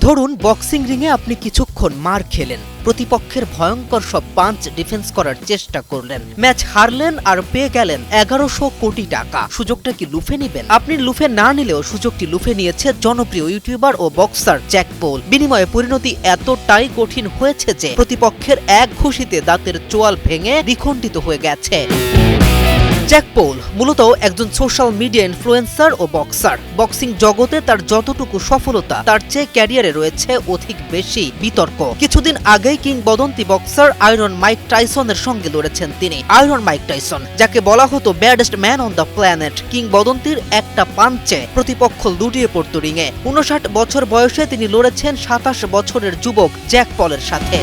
ধরুন বক্সিং রিংয়ে আপনি কিছুক্ষণ মার খেলেন, প্রতিপক্ষের ভয়ঙ্কর সব পাঞ্চ ডিফেন্স করার চেষ্টা করলেন, ম্যাচ হারলেন আর পেয়ে গেলেন 1100 কোটি টাকা। সুযোগটা কি লুফে নিবেন? আপনি লুফে না নিলেও সুযোগটি লুফে নিয়েছে জনপ্রিয় ইউটিউবার ও বক্সার জ্যাক পল। বিনিময়ে পরিণতি এতটাই কঠিন হয়েছে যে প্রতিপক্ষের এক ঘুষিতে দাঁতের চোয়াল ভেঙে দ্বিখণ্ডিত হয়ে গেছে। জ্যাক পল মূলত একজন সোশ্যাল মিডিয়া ইনফ্লুয়েন্সার ও বক্সার। বক্সিং জগতে তার যতটুকু সফলতা তার চেয়ে ক্যারিয়ারে রয়েছে অধিক বেশি বিতর্ক। কিছুদিন আগেই কিংবদন্তি বক্সার আয়রন মাইক টাইসনের সঙ্গে লড়েছেন তিনি। আয়রন মাইক টাইসন, যাকে বলা হতো ব্যাডেস্ট ম্যান অন দ্য প্ল্যানেট, কিংবদন্তির একটা পাঞ্চে প্রতিপক্ষ লুটিয়ে পড়ত রিংয়ে। 59 বছর বয়সে তিনি লড়েছেন 27 বছরের যুবক জ্যাক পলের সাথে।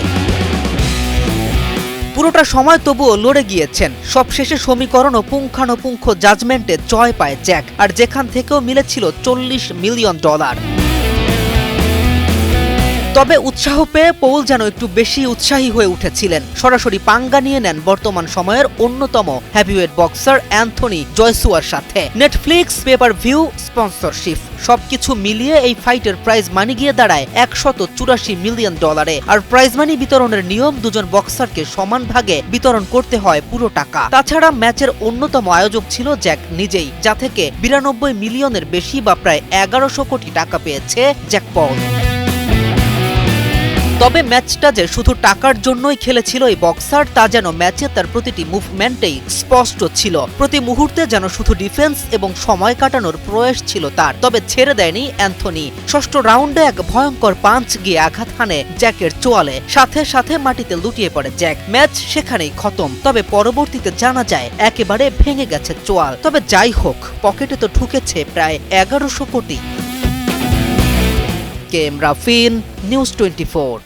পুরোটা সময় তবুও লড়ে গিয়েছেন। সবশেষে সমীকরণ ও পুঙ্খানুপুঙ্খ জাজমেন্টে জয় পায় জ্যাক, আর যেখান থেকেও মিলেছিল $40 মিলিয়ন। তবে উৎসাহ পেয়ে পৌল যেন একটু বেশি উৎসাহী হয়ে উঠেছিলেন। সরাসরি পাঙ্গা নিয়ে নেন বর্তমান সময়ের অন্যতম হেভিওয়েট বক্সার অ্যান্থনি জয়সুয়ার সাথে। নেটফ্লিক্স, পেপার ভিউ, স্পন্সরশিপ সবকিছু মিলিয়ে এই ফাইটের প্রাইজ মানি গিয়ে দাঁড়ায় $184 মিলিয়ন। আর প্রাইজ মানি বিতরণের নিয়ম, দুজন বক্সারকে সমান ভাগে বিতরণ করতে হয় পুরো টাকা। তাছাড়া ম্যাচের অন্যতম আয়োজক ছিল জ্যাক নিজেই, যা থেকে 92 মিলিয়নের বেশি বা প্রায় 1100 কোটি টাকা পেয়েছে জ্যাক পল। তবে ম্যাচটা যে শুধু টাকার জন্যই খেলেছিল এই বক্সার তা যেন ম্যাচে তার প্রতিটি মুভমেন্টেই স্পষ্ট ছিল। প্রতি মুহূর্তে যেন শুধু ডিফেন্স এবং সময় কাটানোর প্রয়াস ছিল তার। তবে ছেড়ে দেয়নি অ্যান্থনি। ষষ্ঠ রাউন্ডে এক ভয়ঙ্কর পাঞ্চ গিয়ে আঘাত হানে জ্যাকের চোয়ালে, সাথে সাথে মাটিতে লুটিয়ে পড়ে জ্যাক। ম্যাচ সেখানেই খতম। তবে পরবর্তীতে জানা যায় একেবারে ভেঙে গেছে চোয়াল। তবে যাই হোক, পকেটে তো ঢুকেছে প্রায় 1100 কোটি। K M Rafin, news 24।